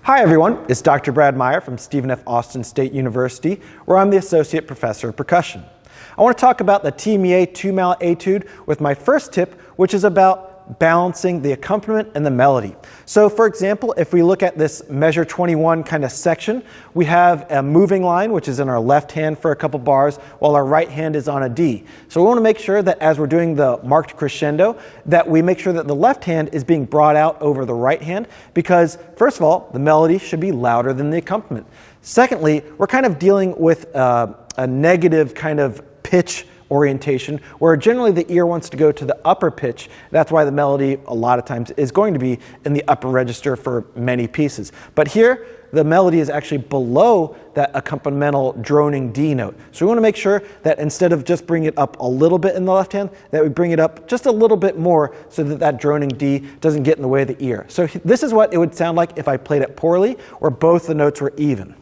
Hi everyone, it's Dr. Brad Meyer from Stephen F. Austin State University, where I'm the Associate Professor of Percussion. I want to talk about the TMEA two-mallet etude with my first tip, which is about balancing the accompaniment and the melody. So for example, if we look at this measure 21 kind of section, we have a moving line, which is in our left hand for a couple bars, while our right hand is on a D. So we want to make sure that as we're doing the marked crescendo, that we make sure that the left hand is being brought out over the right hand, because first of all, the melody should be louder than the accompaniment. Secondly, we're kind of dealing with a negative kind of pitch orientation, where generally the ear wants to go to the upper pitch. That's why the melody a lot of times is going to be in the upper register for many pieces. But here, the melody is actually below that accompanimental droning D note. So we want to make sure that instead of just bringing it up a little bit in the left hand, that we bring it up just a little bit more so that that droning D doesn't get in the way of the ear. So this is what it would sound like if I played it poorly, where both the notes were even.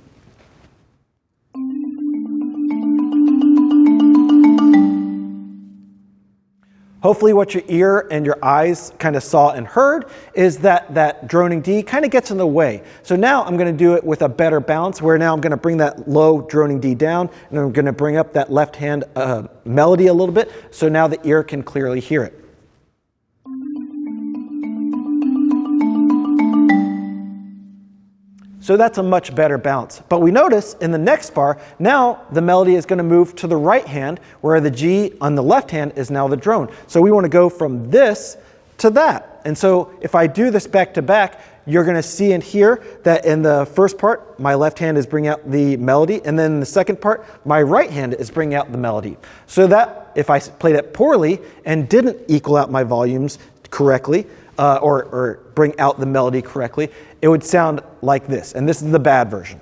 Hopefully what your ear and your eyes kind of saw and heard is that that droning D kind of gets in the way. So now I'm going to do it with a better balance, where now I'm going to bring that low droning D down, and I'm going to bring up that left hand melody a little bit, so now the ear can clearly hear it. So that's a much better balance. But we notice in the next bar, now the melody is going to move to the right hand, where the G on the left hand is now the drone. So we want to go from this to that. And so if I do this back to back, you're going to see and hear that in the first part, my left hand is bringing out the melody, and then in the second part, my right hand is bringing out the melody. So that if I played it poorly and didn't equal out my volumes correctly, or bring out the melody correctly, it would sound like this. And this is the bad version.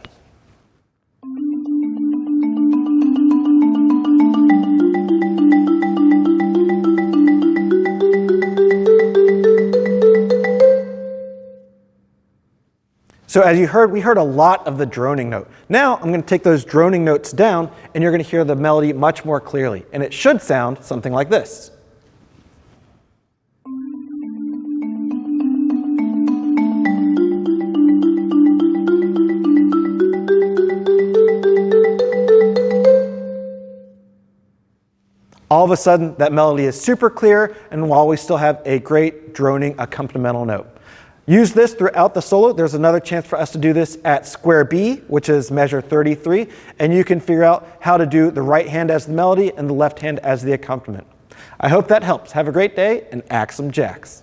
So as you heard, we heard a lot of the droning note. Now I'm going to take those droning notes down, and you're going to hear the melody much more clearly. And it should sound something like this. All of a sudden, that melody is super clear, and while we still have a great droning accompanimental note. Use this throughout the solo. There's another chance for us to do this at square B, which is measure 33, and you can figure out how to do the right hand as the melody and the left hand as the accompaniment. I hope that helps. Have a great day, and axe 'em jacks.